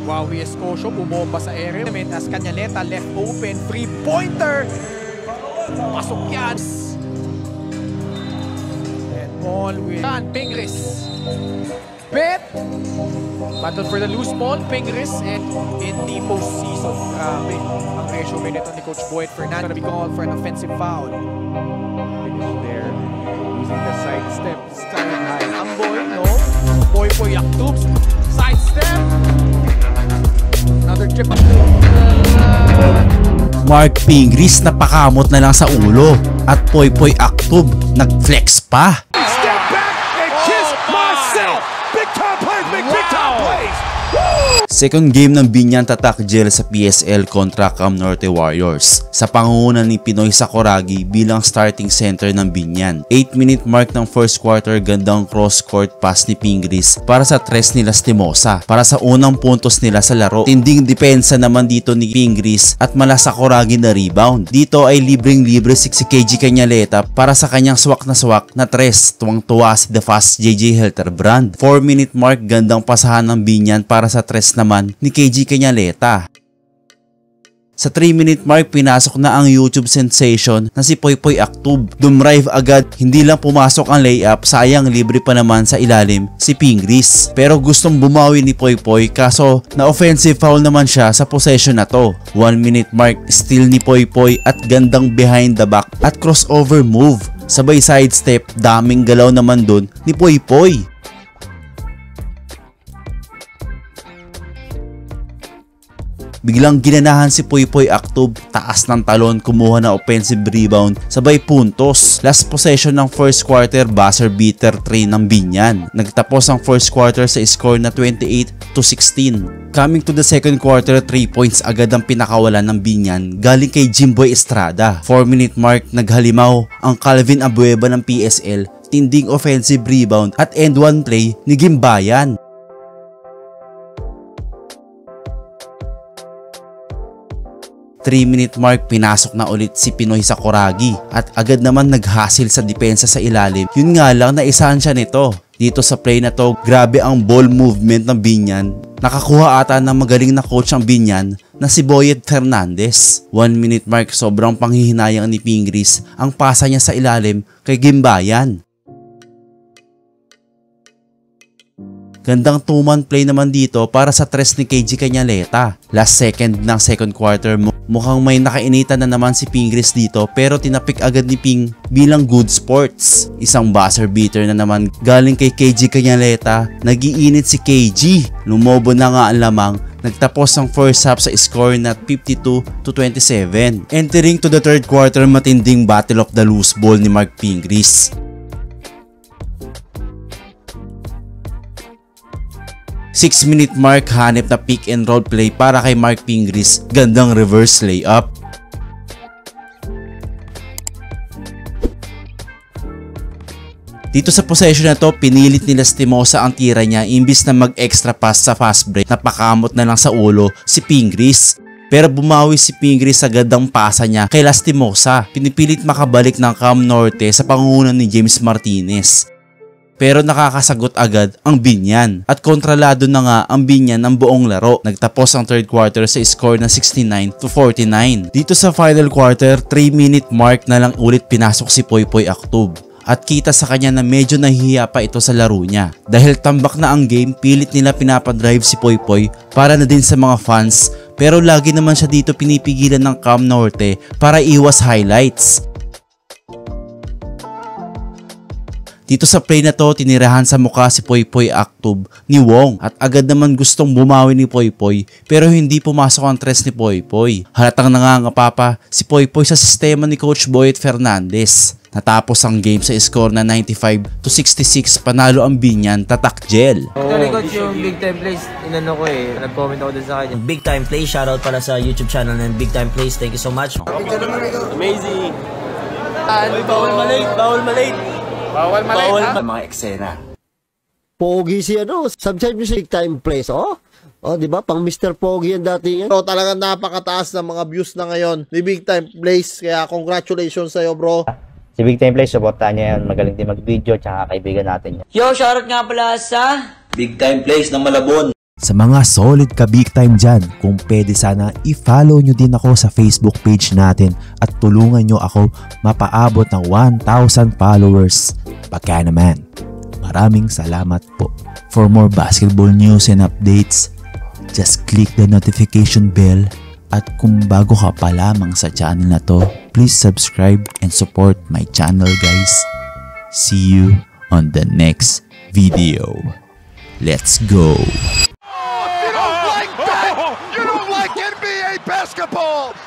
Wawi Escocio, bumomba sa area. As Cañaleta left open, three-pointer. Pasok yan. And ball with Pingris. Bet. Battle for the loose ball, Pingris, and in the postseason. Grabe. Ang resume nito ni Coach Boyd Fernando. Gonna be called for an offensive foul. Finish there. Using the sidestep. Starting high. Amboy, no. Poy Yaktubs. Sidestep. Another trip. Mark Pingris napakamot na lang sa ulo at Poy Yaktub nag-flex pa. Step back and kiss myself. Big time plays, big time plays. Second game ng Binyan Tatakjel sa PSL kontra Cam Norte Warriors sa pangunan ni Pinoy Sakuragi bilang starting center ng Binyan. 8-minute mark ng first quarter, gandang cross-court pass ni Pingris para sa tres ni Lastimosa para sa unang puntos nila sa laro. Tinding depensa naman dito ni Pingris at mala Sakuragi na rebound. Dito ay libreng-libre si KG Cañaleta para sa kanyang swak na tres. Tuwang-tuwa si The Fast JJ Helterbrand. 4-minute mark, gandang pasahan ng Binyan para sa tres naman ni KG Cañaleta. Sa 3-minute mark, pinasok na ang YouTube sensation na si Poy Yaktub. Dumrive agad, hindi lang pumasok ang layup, sayang libre pa naman sa ilalim si Pingris. Pero gustong bumawi ni Poy kaso na offensive foul naman siya sa possession na to. 1-minute mark, steal ni Poy at gandang behind the back at crossover move. Sabay sidestep, daming galaw naman dun ni Poy. Biglang ginanahan si Poy Yaktub, taas ng talon, kumuha na offensive rebound, sabay puntos. Last possession ng first quarter, buzzer beater 3 ng Binyan. Nagtapos ang first quarter sa score na 28-16. Coming to the second quarter, 3 points agad ang pinakawalan ng Binyan galing kay Jimboy Estrada. 4-minute mark, naghalimaw ang Calvin Abueva ng PSL, tinding offensive rebound at end one play ni Gimbayan. 3-minute mark, pinasok na ulit si Pinoy Sakuragi at agad naman naghasil sa depensa sa ilalim. Yun nga lang, naisahan siya nito. Dito sa play na to, grabe ang ball movement ng Binyan. Nakakuha ata ng magaling na coach ang Binyan na si Boyet Fernandez. 1-minute mark, sobrang panghihinayang ni Pingris ang pasa niya sa ilalim kay Gimbayan. Gandang 2-man play naman dito para sa tres ni KG Cañaleta. Last second ng second quarter, mukhang may nakainitan na naman si Pingris dito pero tinapik agad ni Ping bilang good sports. Isang buzzer beater na naman galing kay KG Cañaleta. Nagiinit si KG. Lumobo na nga ang lamang. Nagtapos ang first half sa score na 52-27. Entering to the third quarter, matinding battle of the loose ball ni Mark Pingris. 6-minute mark, hanep na pick and roll play para kay Mark Pingris. Gandang reverse layup. Dito sa possession na to, pinilit ni Lastimosa ang tira niya imbis na mag-extra pass sa fast break. Napakamot na lang sa ulo si Pingris. Pero bumawi si Pingris sa gandang pasa niya kay Lastimosa. Pinipilit makabalik ng Cam Norte sa pangunan ni James Martinez. Pero nakakasagot agad ang Binyan at kontrolado na nga ang Binyan ng buong laro. Nagtapos ang third quarter sa score na 69-49. Dito sa final quarter, 3-minute mark na lang ulit pinasok si Poy Yaktub. At kita sa kanya na medyo nahihiya pa ito sa laro niya. Dahil tambak na ang game, pilit nila pinapadrive si Poy para na din sa mga fans. Pero lagi naman siya dito pinipigilan ng Cam Norte para iwas highlights. Dito sa play na to, tinirahan sa mukha si Poy Yaktub ni Wong at agad naman gustong bumawi ni Poy pero hindi pumasok ang tres ni Poy. Halatang nangangapapa si Poy sa sistema ni Coach Boyet Fernandez. Natapos ang game sa score na 95-66, panalo ang Binyan Tatakjel. Actually coach, yung big time plays, inano ko nag-comment ako din sa kanya. Big time plays, shoutout pala sa YouTube channel ng Big Time Plays, thank you so much. Amazing! Bawal malate! Bawal Mga eksena. Pogi si subscribe nyo sa Big Time Plays, di ba? Pang Mr. Pogi yan dati yan. So, talagang napakataas ng mga views na ngayon ni Big Time Plays, kaya congratulations sa'yo, bro. Si Big Time Plays, supportan niya yan. Magaling din mag-video, tsaka kaibigan natin yan. Yo, shoutout nga pala sa Big Time Plays ng Malabon. Sa mga solid ka big time dyan, kung pwede sana i-follow nyo din ako sa Facebook page natin at tulungan nyo ako mapaabot ng 1,000 followers. Pagka naman, maraming salamat po. For more basketball news and updates, just click the notification bell. At kung bago ka pa lamang sa channel na to, please subscribe and support my channel guys. See you on the next video. Let's go! You don't like NBA basketball!